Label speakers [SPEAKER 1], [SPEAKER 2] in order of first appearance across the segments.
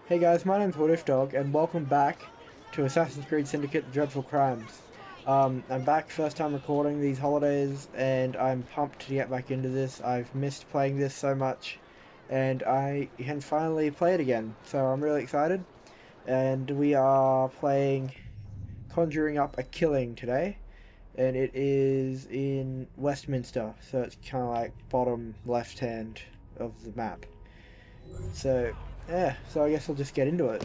[SPEAKER 1] Hey guys, my name's WhatIfDog, and welcome back to Assassin's Creed Syndicate: Dreadful Crimes. I'm back, first time recording these holidays, and I'm pumped to get back into this. I've missed playing this so much, and I can finally play it again, so I'm really excited. And we are playing Conjuring Up a Killing today, and it is in Westminster, so it's kind of like bottom left hand of the map. So yeah, so I guess I'll just get into it.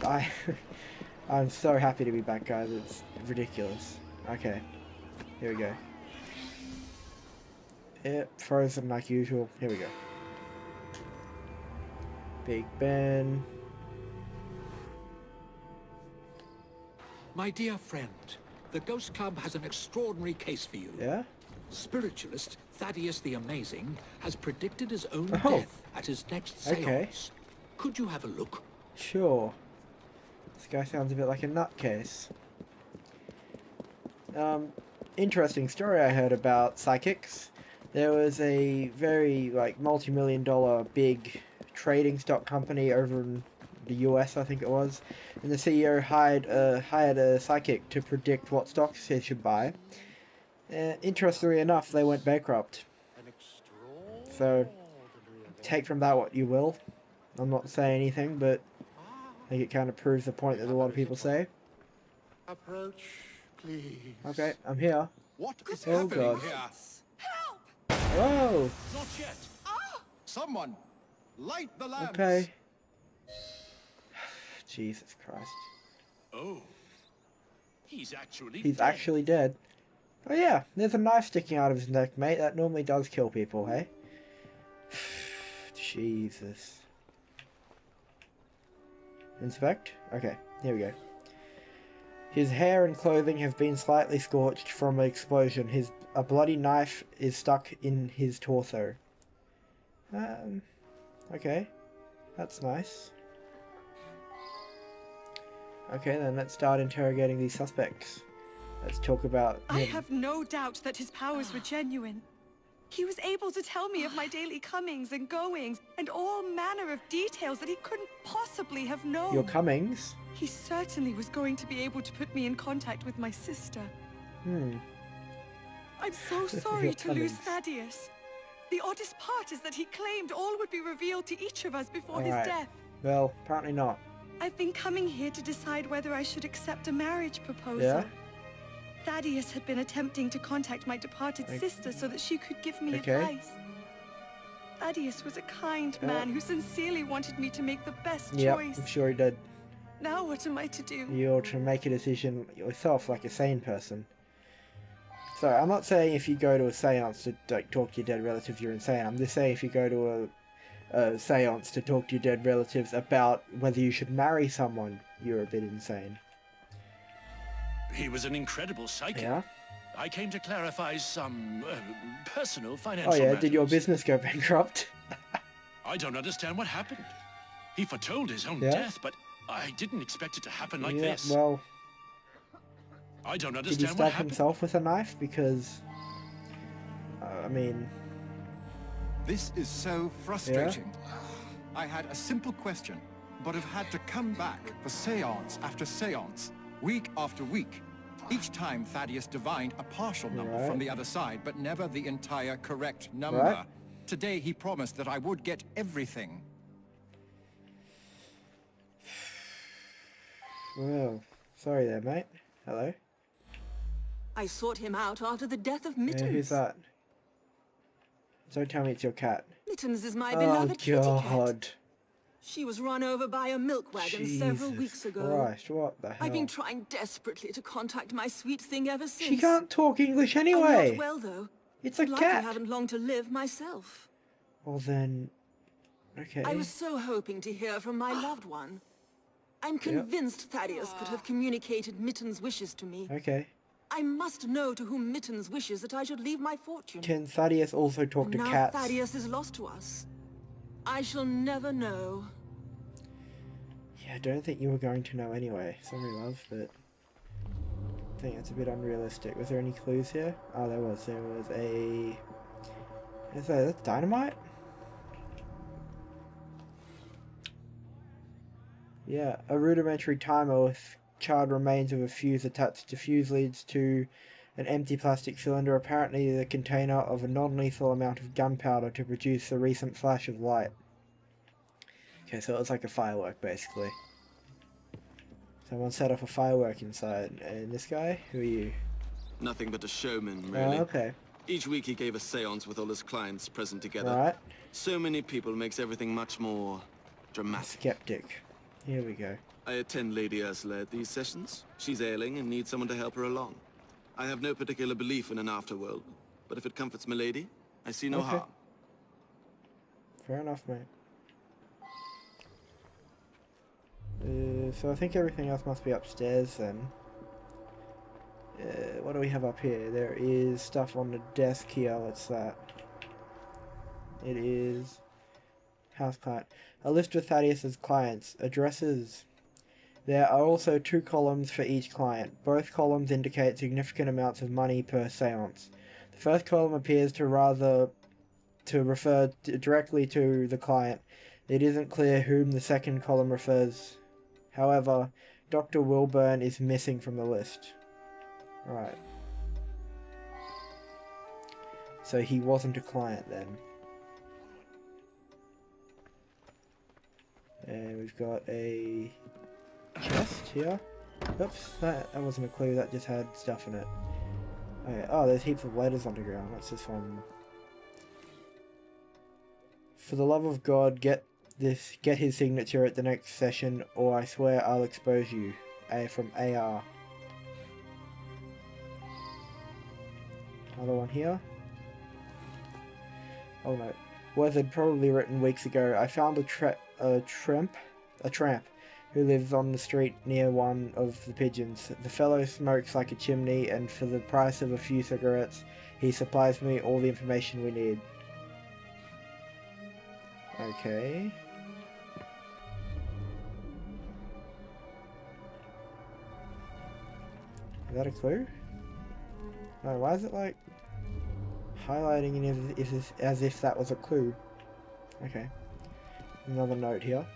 [SPEAKER 1] I'm so happy to be back, guys. It's ridiculous. Okay, here we go. Yep, frozen like usual. Here we go. Big Ben.
[SPEAKER 2] My dear friend, the Ghost Club has an extraordinary case for you.
[SPEAKER 1] Yeah?
[SPEAKER 2] Spiritualist Thaddeus the Amazing has predicted his own
[SPEAKER 1] Oh.
[SPEAKER 2] death at his next seance.
[SPEAKER 1] Okay.
[SPEAKER 2] Could you have a look?
[SPEAKER 1] Sure. This guy sounds a bit like a nutcase. Interesting story I heard about psychics. There was a very, multi-million-dollar big trading stock company over in the US, I think it was, and the CEO hired a psychic to predict what stocks he should buy. Interestingly enough, they went bankrupt. So, take from that what you will. I'm not saying anything, but I think it kind of proves the point that a lot of people say.
[SPEAKER 3] Approach, please.
[SPEAKER 1] Okay, I'm here.
[SPEAKER 3] What is
[SPEAKER 1] Oh,
[SPEAKER 3] happening
[SPEAKER 1] God.
[SPEAKER 3] here?
[SPEAKER 1] Whoa!
[SPEAKER 3] Not yet. Someone, light the lamps.
[SPEAKER 1] Okay. Jesus Christ.
[SPEAKER 2] Oh, he's
[SPEAKER 1] He's actually dead. Oh yeah, there's a knife sticking out of his neck, mate. That normally does kill people, hey? Jesus. Inspect? Okay, here we go. His hair and clothing have been slightly scorched from an explosion. A bloody knife is stuck in his torso. Okay. That's nice. Okay, then let's start interrogating these suspects. Let's talk about him.
[SPEAKER 4] I have no doubt that his powers were genuine. He was able to tell me of my daily comings and goings, and all manner of details that he couldn't possibly have known.
[SPEAKER 1] Your comings?
[SPEAKER 4] He certainly was going to be able to put me in contact with my sister. I'm so sorry
[SPEAKER 1] Your
[SPEAKER 4] to lose
[SPEAKER 1] comings.
[SPEAKER 4] Thaddeus. The oddest part is that he claimed all would be revealed to each of us before his
[SPEAKER 1] Alright.
[SPEAKER 4] death.
[SPEAKER 1] Well, apparently not.
[SPEAKER 4] I've been coming here to decide whether I should accept a marriage proposal.
[SPEAKER 1] Yeah?
[SPEAKER 4] Thaddeus had been attempting to contact my departed sister so that she could give me
[SPEAKER 1] Okay.
[SPEAKER 4] advice. Thaddeus was a kind man who sincerely wanted me to make the best
[SPEAKER 1] Yep,
[SPEAKER 4] choice.
[SPEAKER 1] I'm sure he did.
[SPEAKER 4] Now what am I to do?
[SPEAKER 1] You ought to make a decision yourself, like a sane person. So, I'm not saying if you go to a seance to talk to your dead relatives you're insane. I'm just saying if you go to a seance to talk to your dead relatives about whether you should marry someone, you're a bit insane.
[SPEAKER 2] He was an incredible psychic.
[SPEAKER 1] Yeah?
[SPEAKER 2] I came to clarify some personal
[SPEAKER 1] Oh
[SPEAKER 2] financial
[SPEAKER 1] yeah,
[SPEAKER 2] matters.
[SPEAKER 1] did your business go bankrupt?
[SPEAKER 2] I don't understand what happened. He foretold his own
[SPEAKER 1] Yeah?
[SPEAKER 2] death, but I didn't expect it to happen like
[SPEAKER 1] Yeah,
[SPEAKER 2] this.
[SPEAKER 1] well,
[SPEAKER 2] I don't
[SPEAKER 1] did he
[SPEAKER 2] understand what
[SPEAKER 1] stab
[SPEAKER 2] happened.
[SPEAKER 1] himself with a knife? Because, I mean,
[SPEAKER 3] This is so frustrating. I had a simple question, but have had to come back for seance after seance, week after week. Each time Thaddeus divined a partial number
[SPEAKER 1] Right.
[SPEAKER 3] from the other side, but never the entire correct number.
[SPEAKER 1] Right.
[SPEAKER 3] Today he promised that I would get everything.
[SPEAKER 1] well, sorry there, mate. Hello?
[SPEAKER 5] I sought him out after the death of
[SPEAKER 1] Yeah,
[SPEAKER 5] Mittens.
[SPEAKER 1] who's that? Don't tell me it's your cat.
[SPEAKER 5] Mittens is my
[SPEAKER 1] Oh,
[SPEAKER 5] beloved kitty cat.
[SPEAKER 1] God.
[SPEAKER 5] She was run over by a milk wagon several weeks ago.
[SPEAKER 1] Christ, what the hell?
[SPEAKER 5] I've been trying desperately to contact my sweet thing ever since.
[SPEAKER 1] She can't talk English
[SPEAKER 5] I'm
[SPEAKER 1] anyway.
[SPEAKER 5] not well, though.
[SPEAKER 1] It's a
[SPEAKER 5] Likely
[SPEAKER 1] cat.
[SPEAKER 5] haven't long to live myself.
[SPEAKER 1] Well then, okay.
[SPEAKER 5] I was so hoping to hear from my loved one. I'm convinced Thaddeus could have communicated Mittens' wishes to me.
[SPEAKER 1] Okay.
[SPEAKER 5] I must know to whom Mittens wishes that I should leave my fortune.
[SPEAKER 1] Can Thaddeus also talk
[SPEAKER 5] And
[SPEAKER 1] to
[SPEAKER 5] now
[SPEAKER 1] cats?
[SPEAKER 5] Thaddeus is lost to us. I shall never know.
[SPEAKER 1] Yeah, I don't think you were going to know anyway. Sorry, love, but I think that's a bit unrealistic. Was there any clues here? Oh, there was. There was a... Is that dynamite? Yeah, a rudimentary timer with charred remains of a fuse attached to fuse leads to an empty plastic cylinder, apparently the container of a non-lethal amount of gunpowder to produce the recent flash of light. Okay, so it was like a firework, basically. Someone set off a firework inside. And this guy? Who are you?
[SPEAKER 6] Nothing but a showman, really.
[SPEAKER 1] Oh, okay.
[SPEAKER 6] Each week he gave a seance with all his clients present together.
[SPEAKER 1] Right.
[SPEAKER 6] So many people makes everything much more dramatic.
[SPEAKER 1] Skeptic. Here we go.
[SPEAKER 6] I attend Lady Ursula at these sessions. She's ailing and needs someone to help her along. I have no particular belief in an afterworld, but if it comforts Milady, I see no harm.
[SPEAKER 1] Fair enough, mate. So I think everything else must be upstairs then. What do we have up here? There is stuff on the desk here. What's that? It is house client. A list of Thaddeus's clients. Addresses. There are also 2 columns for each client. Both columns indicate significant amounts of money per seance. The first column appears to refer directly to the client. It isn't clear whom the second column refers. However, Dr. Wilburn is missing from the list. Right. So he wasn't a client then. And we've got a chest here. Oops, that wasn't a clue, that just had stuff in it. Okay. Oh, there's heaps of letters on the ground. What's this one? For the love of God, get his signature at the next session, or I swear I'll expose you. From AR. Another one here. Oh no. Wizard, probably written weeks ago. I found a tramp who lives on the street near one of the pigeons. The fellow smokes like a chimney, and for the price of a few cigarettes, he supplies me all the information we need. Okay. Is that a clue? No, why is it like highlighting it as if that was a clue? Okay. Another note here.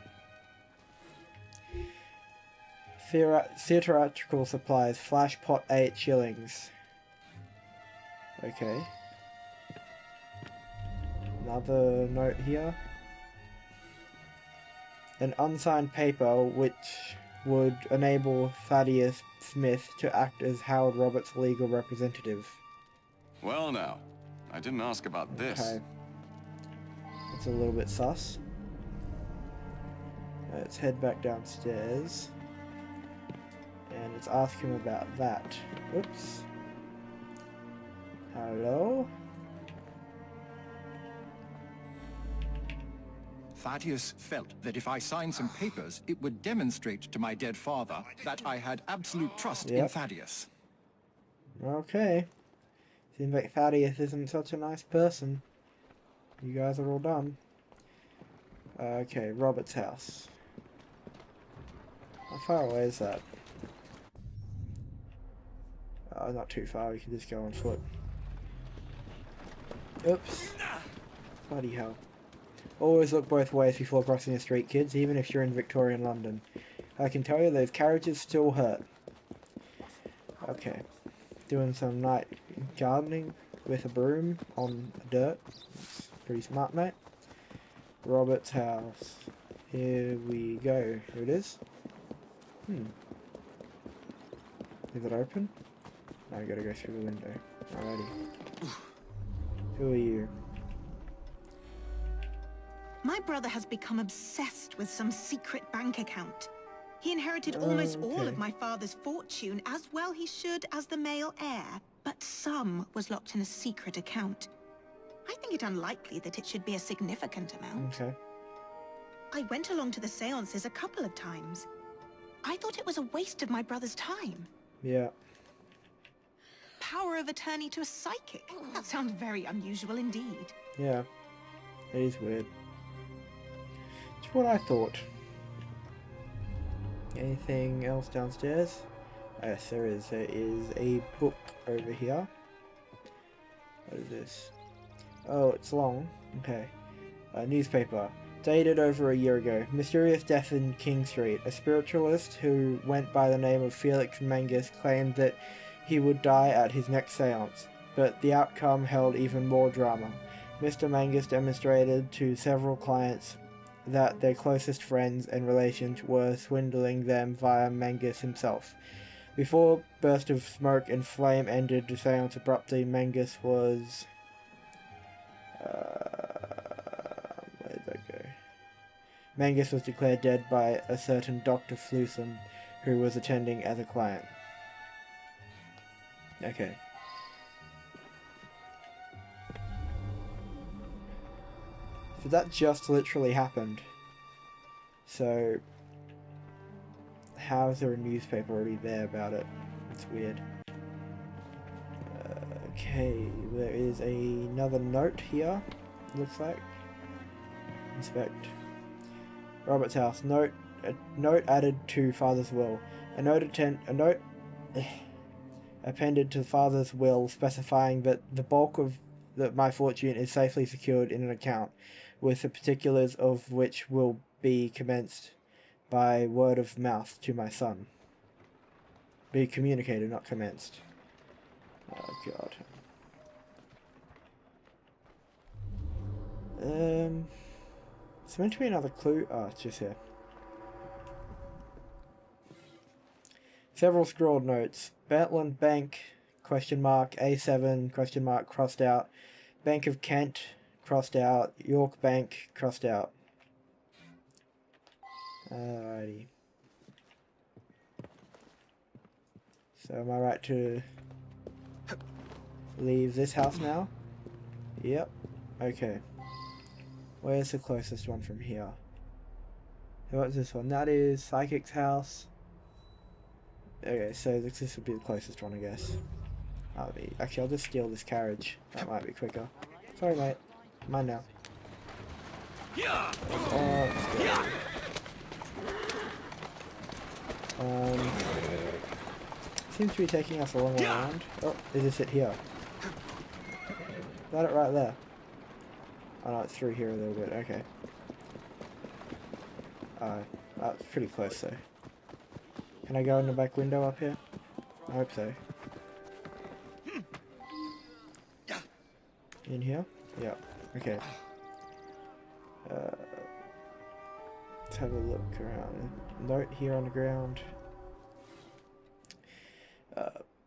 [SPEAKER 1] Theatrical supplies, flash pot 8 shillings. Okay. Another note here. An unsigned paper which would enable Thaddeus Smith to act as Howard Roberts' legal representative.
[SPEAKER 7] Well now, I didn't ask about this.
[SPEAKER 1] Okay. That's a little bit sus. Let's head back downstairs. And let's ask him about that. Oops. Hello?
[SPEAKER 3] Thaddeus felt that if I signed some papers, it would demonstrate to my dead father that I had absolute trust in Thaddeus.
[SPEAKER 1] Okay. Seems like Thaddeus isn't such a nice person. You guys are all done. Okay, Robert's house. How far away is that? Oh, not too far, we can just go on foot. Oops. Bloody hell. Always look both ways before crossing the street, kids, even if you're in Victorian London. I can tell you those carriages still hurt. Okay. Doing some night gardening with a broom on dirt. That's pretty smart, mate. Robert's house. Here we go. Here it is. Is it open? No, I gotta go through the window. Alrighty. Who are you?
[SPEAKER 8] My brother has become obsessed with some secret bank account. He inherited almost all of my father's fortune, as well he should as the male heir, but some was locked in a secret account. I think it unlikely that it should be a significant amount.
[SPEAKER 1] Okay.
[SPEAKER 8] I went along to the seances a couple of times. I thought it was a waste of my brother's time.
[SPEAKER 1] Yeah.
[SPEAKER 8] Power of attorney to a psychic? That sounds very unusual indeed.
[SPEAKER 1] Yeah. It is weird. It's what I thought. Anything else downstairs? Yes, there is. There is a book over here. What is this? Oh, it's long. Okay. A newspaper. Dated over a year ago. Mysterious death in King Street. A spiritualist who went by the name of Felix Mangus claimed that he would die at his next seance, but the outcome held even more drama. Mr. Mangus demonstrated to several clients that their closest friends and relations were swindling them via Mangus himself. Before a burst of smoke and flame ended the seance abruptly, Mangus was... where did that go? Mangus was declared dead by a certain Dr. Flusum, who was attending as a client. Okay. So that just literally happened. So, how is there a newspaper already there about it? It's weird. Okay, there is another note here, looks like. Inspect. Robert's house. A note added to father's will. A note appended to father's will specifying that the bulk of my fortune is safely secured in an account, with the particulars of which will be commenced by word of mouth to my son. Be communicated, not commenced. Oh god. It's meant to be another clue. Oh, it's just here. Several scrawled notes. Bentland Bank, question mark, A7, question mark, crossed out. Bank of Kent, crossed out. York Bank, crossed out. Alrighty. So am I right to leave this house now? Yep. Okay. Where's the closest one from here? What's this one? That is Psychic's house. Okay, so this would be the closest one, I guess. Actually, I'll just steal this carriage. That might be quicker. Sorry, mate. Mine now. Seems to be taking us a long way around. Oh, is this it here? Is that it right there? Oh no, it's through here a little bit, okay. That's pretty close though. Can I go in the back window up here? I hope so. In here? Yeah, okay. Let's have a look around. Note here on the ground.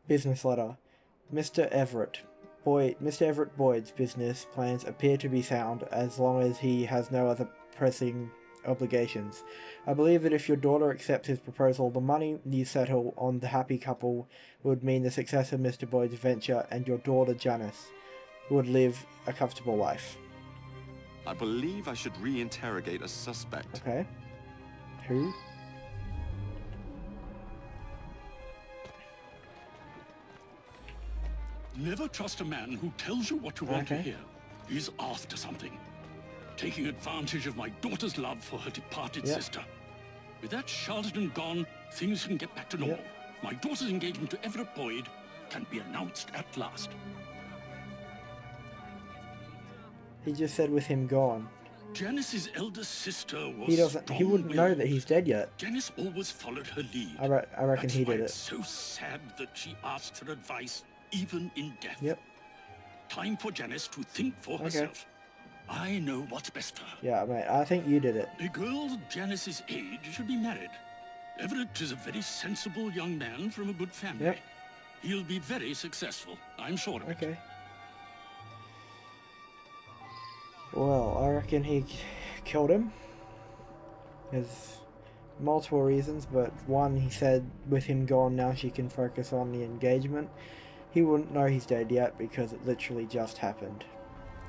[SPEAKER 1] Business letter. Mr. Everett Boyd's business plans appear to be sound as long as he has no other pressing obligations. I believe that if your daughter accepts his proposal, the money you settle on the happy couple would mean the success of Mr. Boyd's venture, and your daughter Janice would live a comfortable life.
[SPEAKER 7] I believe I should re-interrogate a suspect.
[SPEAKER 1] Okay. Who?
[SPEAKER 9] Never trust a man who tells you what you want to hear. He's after something. Taking advantage of my daughter's love for her departed sister. With that charlatan gone, things can get back to normal. My daughter's engagement to Everett Boyd can be announced at last.
[SPEAKER 1] He just said with him gone.
[SPEAKER 9] Janice's elder sister was
[SPEAKER 1] He wouldn't know that he's dead yet.
[SPEAKER 9] Janice always followed her lead.
[SPEAKER 1] I reckon he did it.
[SPEAKER 9] It's so sad that she asked for advice, even in death.
[SPEAKER 1] Yep.
[SPEAKER 9] Time for Janice to think for herself. I know what's best for her.
[SPEAKER 1] Yeah, mate, I think you did it.
[SPEAKER 9] A girl Janice's age should be married. Everett is a very sensible young man from a good family.
[SPEAKER 1] Yep.
[SPEAKER 9] He'll be very successful, I'm sure of it.
[SPEAKER 1] Okay. Well, I reckon he killed him. There's multiple reasons, but one, he said with him gone now she can focus on the engagement. He wouldn't know he's dead yet because it literally just happened.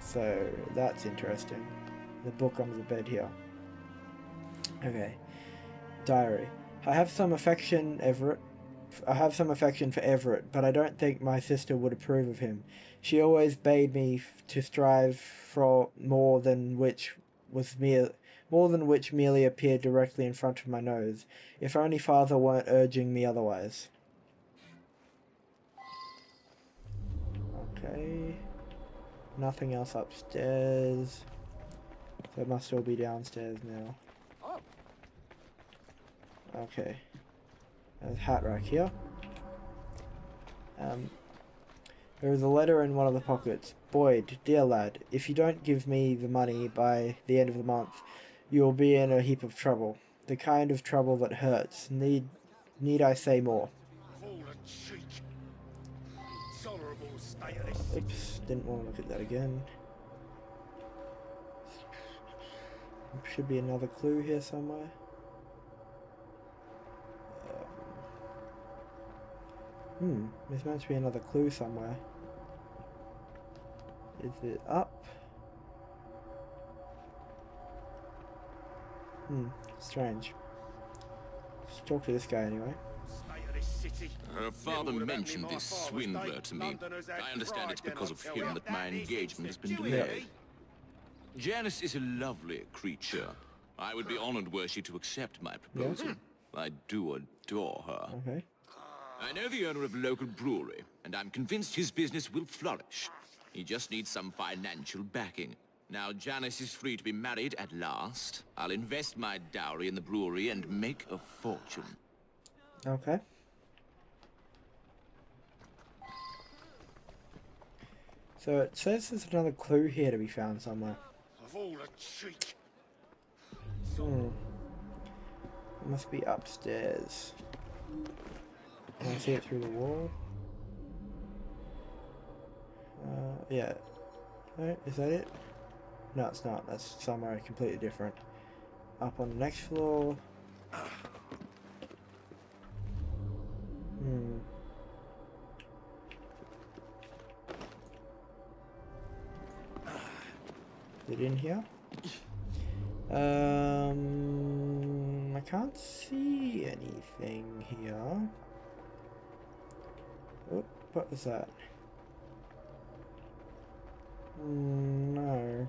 [SPEAKER 1] So, that's interesting. The book under the bed here. Okay. Diary. I have some affection for Everett, but I don't think my sister would approve of him. She always bade me to strive for more than which merely appeared directly in front of my nose. If only father weren't urging me otherwise. Okay. Nothing else upstairs. So it must all be downstairs now. Okay. There's a hat rack here. There is a letter in one of the pockets. Boyd, dear lad, if you don't give me the money by the end of the month, you will be in a heap of trouble. The kind of trouble that hurts. Need I say more? Oops, didn't want to look at that again. Should be another clue here somewhere. There's meant to be another clue somewhere. Is it up? Strange. Let's talk to this guy anyway.
[SPEAKER 10] Her father mentioned this swindler to me. I understand it's because of him that my engagement has been delayed. Janice is a lovely creature. I would be honored were she to accept my proposal. I do adore her.
[SPEAKER 1] Okay.
[SPEAKER 10] I know the owner of a local brewery, and I'm convinced his business will flourish. He just needs some financial backing. Now Janice is free to be married at last. I'll invest my dowry in the brewery and make a fortune.
[SPEAKER 1] Okay. So it says there's another clue here to be found somewhere.
[SPEAKER 9] Of all the cheek.
[SPEAKER 1] It must be upstairs. Can I see it through the wall? Yeah. Right, is that it? No, it's not. That's somewhere completely different. Up on the next floor. Is it in here? I can't see anything here. Oh, what was that? No.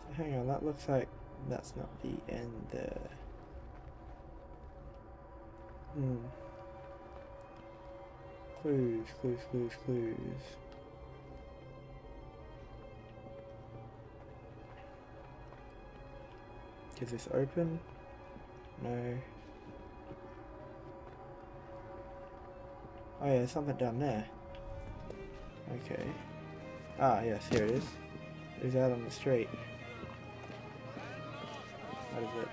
[SPEAKER 1] So hang on, that looks like that's not the end there. Clues, clues, clues, clues. Is this open? No. Oh yeah, there's something down there. Okay. Ah, yes, here it is. It is out on the street. What is it?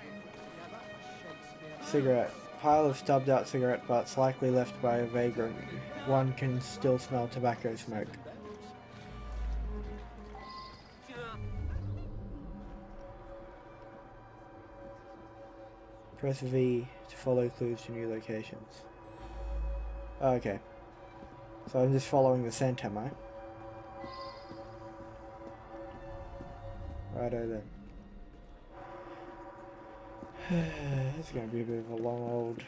[SPEAKER 1] Cigarette. Pile of stubbed out cigarette butts likely left by a vagrant. One can still smell tobacco smoke. Press V to follow clues to new locations. Okay. So I'm just following the scent, am I? Righto then. It's going to be a bit of a long old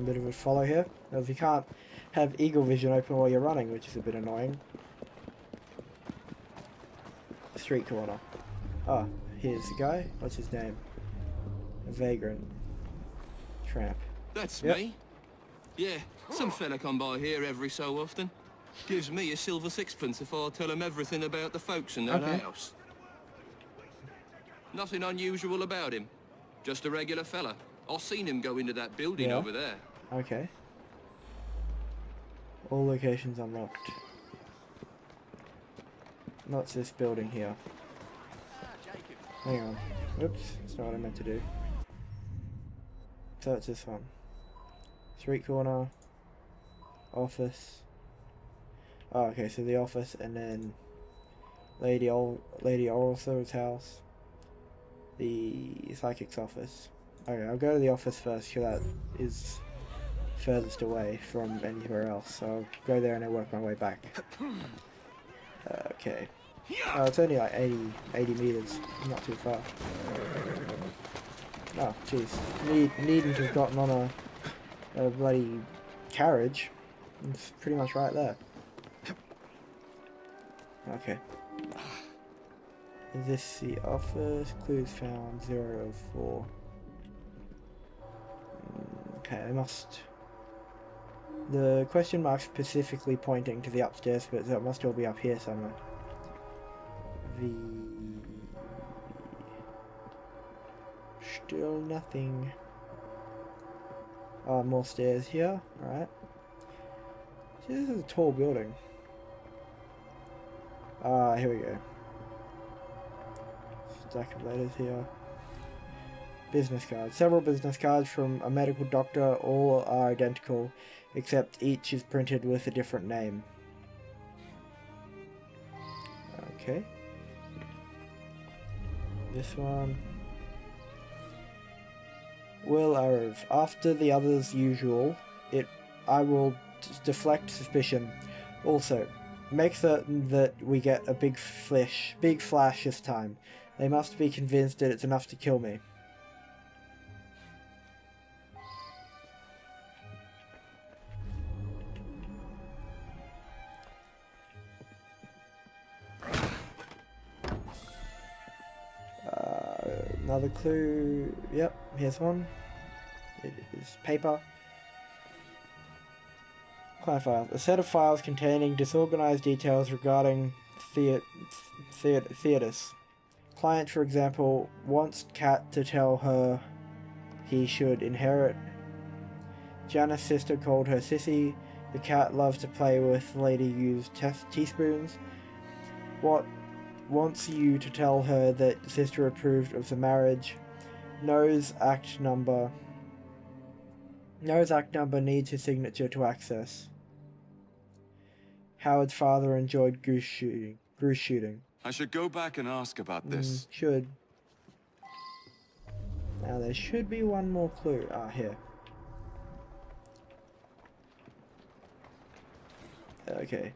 [SPEAKER 1] bit of a follow here. As you can't have eagle vision open while you're running, which is a bit annoying. Street corner. Oh, here's the guy. What's his name? A vagrant. Tramp.
[SPEAKER 11] That's me. Yeah, some fella come by here every so often. Gives me a silver sixpence if I tell him everything about the folks in that house. Nothing unusual about him. Just a regular fella. I've seen him go into that building over there.
[SPEAKER 1] Okay. All locations unlocked. What's this building here? Hang on. Oops, that's not what I meant to do. So it's this one. Street corner. Office. Oh, okay, so the office and then Lady Orsol's house. The psychic's office. Okay, I'll go to the office first because that is furthest away from anywhere else. So I'll go there and I'll work my way back. Okay. Oh, it's only like 80 meters. Not too far. Oh, jeez. Needing to have gotten on a bloody carriage. It's pretty much right there. Okay. Is this the office? Clues found 0 of 4. Okay, I must The question mark's specifically pointing to the upstairs bit, so it must all be up here somewhere. Still nothing. Oh, more stairs here. Alright. This is a tall building. Here we go. Stack of letters here. Business cards. Several business cards from a medical doctor. All are identical, except each is printed with a different name. Okay. This one. Will arrive. After the others usual, I will deflect suspicion. Also, make certain that we get a big flash this time. They must be convinced that it's enough to kill me. Another clue. Yep, here's one. It is paper. Client files. A set of files containing disorganized details regarding Theodis. Client, for example, wants Cat to tell her he should inherit. Jana's sister called her Sissy. The cat loves to play with lady used teaspoons. What wants you to tell her that sister approved of the marriage. Knows act number needs his signature to access. Howard's father enjoyed goose shooting.
[SPEAKER 7] I should go back and ask about this.
[SPEAKER 1] Should. Now there should be one more clue. Here. Okay.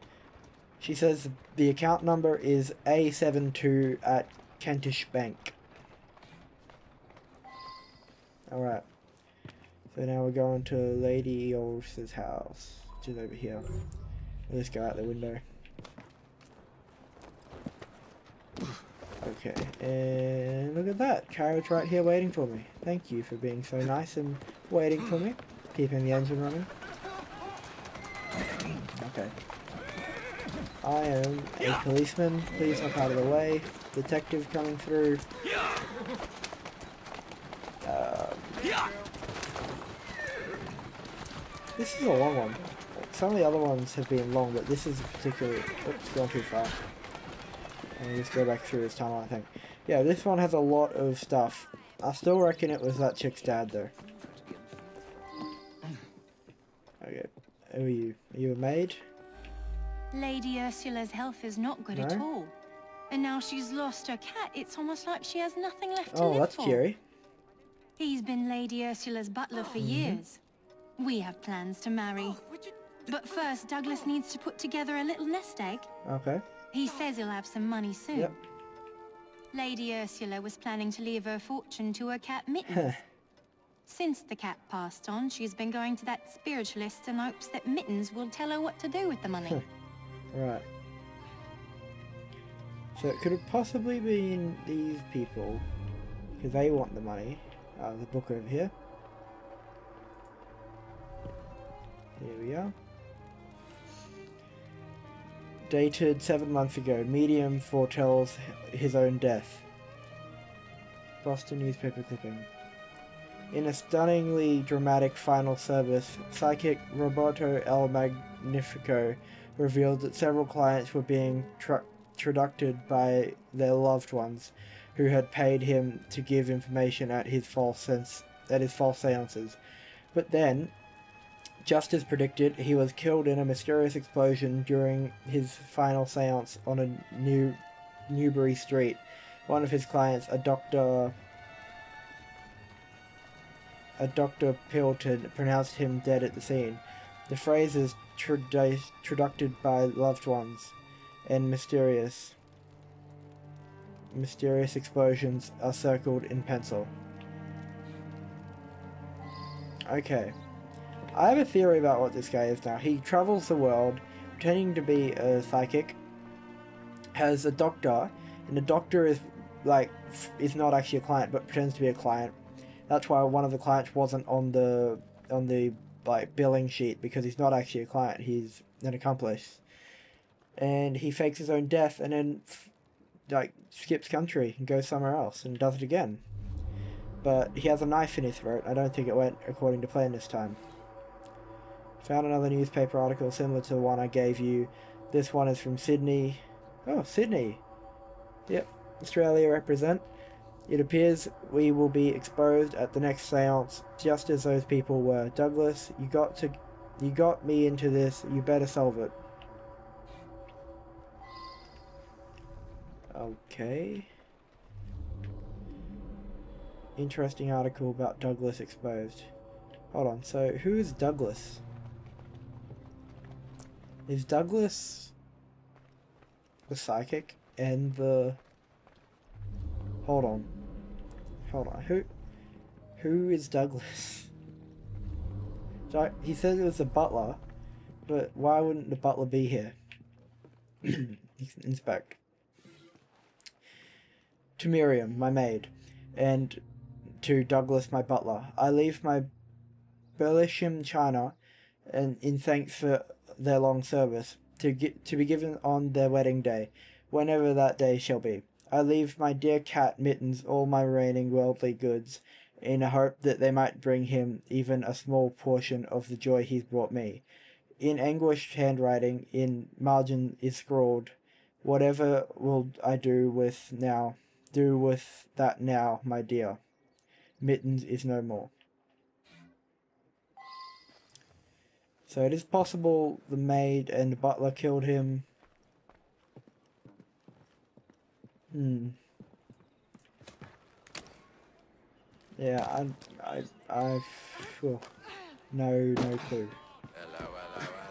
[SPEAKER 1] She says the account number is A72 at Kentish Bank. Alright. So now we're going to Lady Ols's house, which is over here. Let's go out the window. Okay, and look at that. Carriage right here waiting for me. Thank you for being so nice and waiting for me. Keeping the engine running. Okay. I am a policeman. Please hop out of the way. Detective coming through. This is a long one. Some of the other ones have been long, but this is particularly... Oops, gone too far. And just go back through this tunnel, I think. Yeah, this one has a lot of stuff. I still reckon it was that chick's dad, though. Okay. Who are you? Are you a maid?
[SPEAKER 12] Lady Ursula's health is not good at all. And now she's lost her cat, it's almost like she has nothing left to live for.
[SPEAKER 1] Oh, that's scary.
[SPEAKER 12] He's been Lady Ursula's butler for years. We have plans to marry. But first, Douglas needs to put together a little nest egg.
[SPEAKER 1] Okay.
[SPEAKER 12] He says he'll have some money soon.
[SPEAKER 1] Yep.
[SPEAKER 12] Lady Ursula was planning to leave her fortune to her cat Mittens. Since the cat passed on, she's been going to that spiritualist in hopes that Mittens will tell her what to do with the money.
[SPEAKER 1] Right. So it could have possibly been these people, because they want the money. The book over here. Here we are. Dated 7 months ago. Medium foretells his own death. Boston newspaper clipping. In a stunningly dramatic final service, psychic Roberto El Magnifico revealed that several clients were being traduced by their loved ones, who had paid him to give information at his false seances. But then, just as predicted, he was killed in a mysterious explosion during his final seance on a Newbury Street. One of his clients, a Dr. Pilton, pronounced him dead at the scene. The phrase is traduced by loved ones, and mysterious explosions are circled in pencil. Okay. I have a theory about what this guy is now. He travels the world, pretending to be a psychic, has a doctor, and the doctor is not actually a client, but pretends to be a client. That's why one of the clients wasn't on the like billing sheet because he's not actually a client, he's an accomplice. And he fakes his own death and then like skips country and goes somewhere else and does it again. But he has a knife in his throat. I don't think it went according to plan this time. Found another newspaper article similar to the one I gave you. This one is from Sydney. Oh, Sydney. Yep, Australia represent. It appears we will be exposed at the next seance, just as those people were. Douglas, you got me into this. You better solve it. Okay. Interesting article about Douglas exposed. Hold on, so who is Douglas? Is Douglas the psychic and the... Hold on. Who is Douglas? So he said it was the butler, but why wouldn't the butler be here? Inspect. To Miriam, my maid, and to Douglas, my butler. I leave my Berlisham China, and in thanks for their long service, to be given on their wedding day, whenever that day shall be. I leave my dear cat Mittens all my remaining worldly goods, in a hope that they might bring him even a small portion of the joy he's brought me. In anguished handwriting, in margin is scrawled, whatever will I do with that now, my dear. Mittens is no more. So it is possible the maid and the butler killed him. Yeah, I've no clue.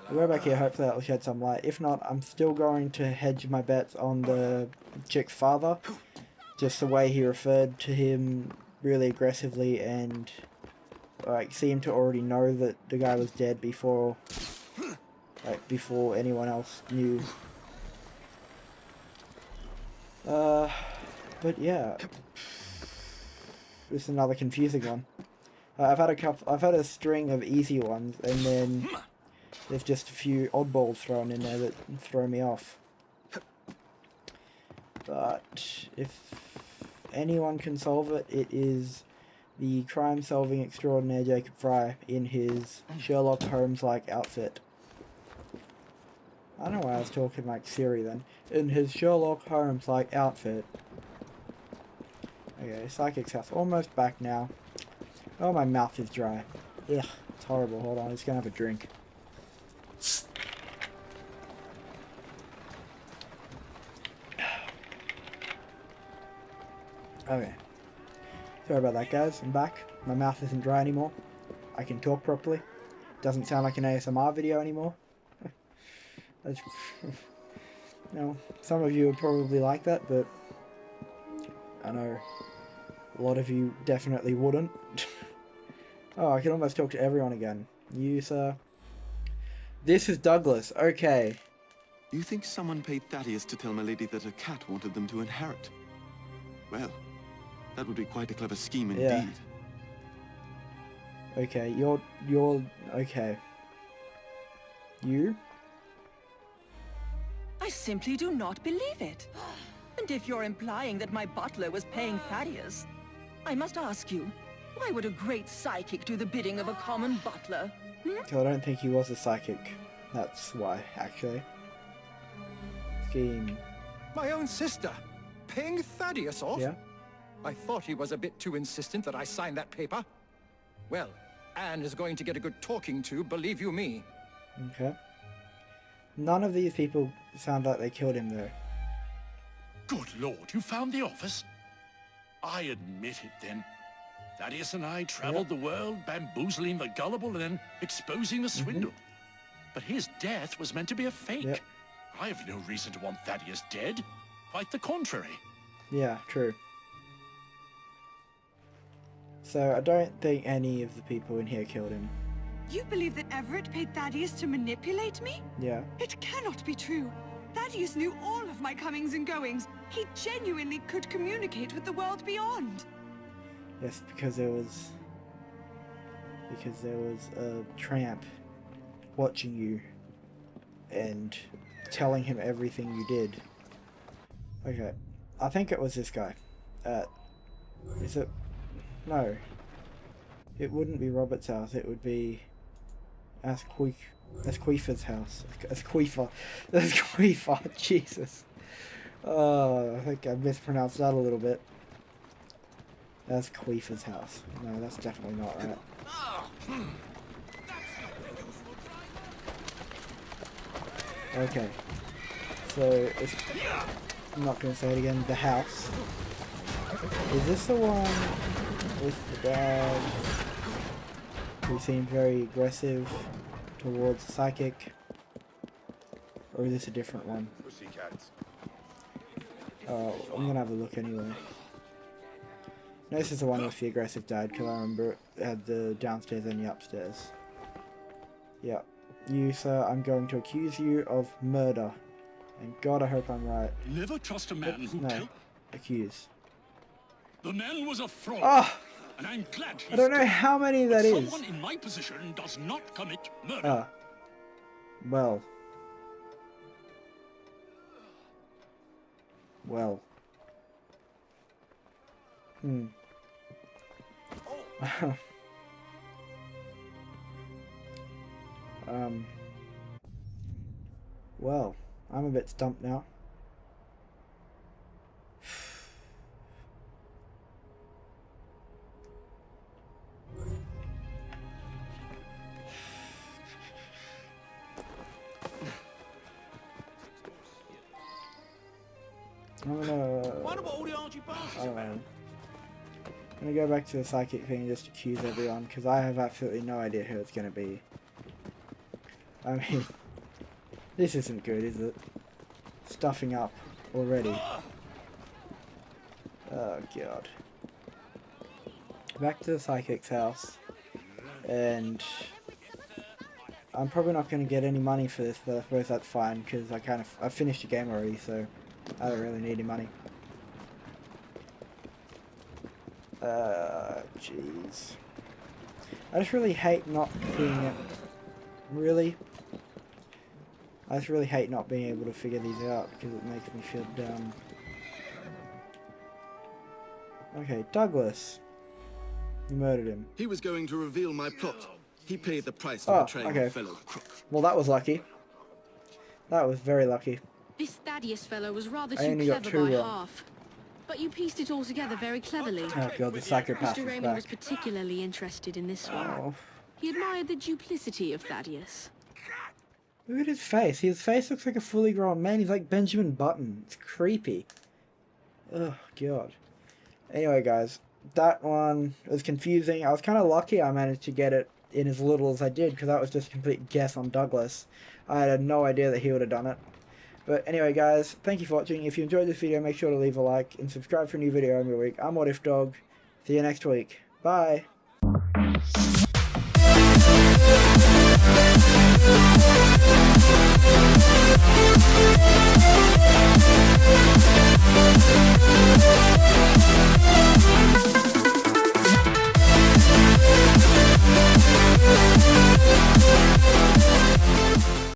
[SPEAKER 1] I'll go back here, hopefully that'll shed some light. If not, I'm still going to hedge my bets on the chick's father. Just the way he referred to him really aggressively and like seemed to already know that the guy was dead before anyone else knew. But yeah, this is another confusing one. I've had a string of easy ones, and then there's just a few oddballs thrown in there that throw me off. But if anyone can solve it, it is the crime-solving extraordinaire Jacob Fry in his Sherlock Holmes-like outfit. I don't know why I was talking like Siri then. In his Sherlock Holmes-like outfit. Okay, Psychic's house. Almost back now. Oh, my mouth is dry. Ugh, it's horrible. Hold on, I'm just gonna have a drink. Okay. Sorry about that, guys. I'm back. My mouth isn't dry anymore. I can talk properly. Doesn't sound like an ASMR video anymore. That's, some of you would probably like that, but I know a lot of you definitely wouldn't. Oh, I can almost talk to everyone again. You, sir. This is Douglas. Okay.
[SPEAKER 6] You think someone paid Thaddeus to tell my lady that a cat wanted them to inherit? Well, that would be quite a clever scheme indeed.
[SPEAKER 1] Yeah. Okay, you're okay. You?
[SPEAKER 4] I simply do not believe it. And if you're implying that my butler was paying Thaddeus, I must ask you, why would a great psychic do the bidding of a common butler?
[SPEAKER 1] Because I don't think he was a psychic. That's why, actually. Scheme.
[SPEAKER 3] My own sister? Paying Thaddeus off?
[SPEAKER 1] Yeah.
[SPEAKER 3] I thought he was a bit too insistent that I sign that paper. Well, Anne is going to get a good talking to, believe you me.
[SPEAKER 1] Okay. None of these people sound like they killed him, though.
[SPEAKER 9] Good Lord, you found the office? I admit it, then. Thaddeus and I traveled the world, bamboozling the gullible and then exposing the swindle. But his death was meant to be a fake. I have no reason to want Thaddeus dead. Quite the contrary.
[SPEAKER 1] Yeah, true. So I don't think any of the people in here killed him.
[SPEAKER 4] You believe that Everett paid Thaddeus to manipulate me?
[SPEAKER 1] Yeah.
[SPEAKER 4] It cannot be true. Thaddeus knew all of my comings and goings. He genuinely could communicate with the world beyond.
[SPEAKER 1] Yes, because it was... because there was a tramp watching you and telling him everything you did. Okay, I think it was this guy. Is it? No. It wouldn't be Robert's house, it would be Esquifa's house. Esquifa, Jesus. Oh, I think I mispronounced that a little bit. Esquifa's house. No, that's definitely not right. Okay. So, I'm not going to say it again. The house. Is this the one with the dad who seemed very aggressive towards the psychic? Or is this a different one? Oh, I'm going to have a look anyway. No, this is the one with the aggressive dad, because I remember it had the downstairs and the upstairs. Yeah. You, sir, I'm going to accuse you of murder. And God, I hope I'm right.
[SPEAKER 9] Never trust a man who killed.
[SPEAKER 1] Accuse.
[SPEAKER 9] The man was a fraud.
[SPEAKER 1] Oh!
[SPEAKER 9] And I'm glad he's
[SPEAKER 1] I don't know
[SPEAKER 9] dead.
[SPEAKER 1] how many that is.
[SPEAKER 9] Someone in my position does not commit murder.
[SPEAKER 1] Well. Well. Well, I'm a bit stumped now. I'm gonna go back to the psychic thing and just accuse everyone, because I have absolutely no idea who it's gonna be. I mean, this isn't good, is it? Stuffing up already. Oh god. Back to the psychic's house, and I'm probably not going to get any money for this, but I suppose that's fine, because I finished the game already, so I don't really need any money. Jeez. I just really hate not being I just really hate not being able to figure these out, because it makes me feel dumb. Okay, Douglas. You murdered him.
[SPEAKER 6] He was going to reveal my plot. He paid the price of betraying a fellow crook.
[SPEAKER 1] Well, that was lucky. That was very lucky.
[SPEAKER 13] This Thaddeus fellow was rather
[SPEAKER 1] I
[SPEAKER 13] too
[SPEAKER 1] only got
[SPEAKER 13] clever
[SPEAKER 1] 2
[SPEAKER 13] by
[SPEAKER 1] wrong.
[SPEAKER 13] half. But you pieced it all together very cleverly.
[SPEAKER 1] Oh god, the psychopath
[SPEAKER 13] Mr.
[SPEAKER 1] is
[SPEAKER 13] Raymond
[SPEAKER 1] back.
[SPEAKER 13] was particularly interested in this one.
[SPEAKER 1] Oh.
[SPEAKER 13] He admired the duplicity of Thaddeus.
[SPEAKER 1] Look at his face. His face looks like a fully grown man. He's like Benjamin Button. It's creepy. Oh god. Anyway, guys, that one was confusing. I was kind of lucky I managed to get it in as little as I did, because that was just a complete guess on Douglas. I had no idea that he would have done it. But anyway, guys, thank you for watching. If you enjoyed this video, make sure to leave a like and subscribe for a new video every week. I'm WhatIfDog. See you next week. Bye.
[SPEAKER 14] We'll be right back.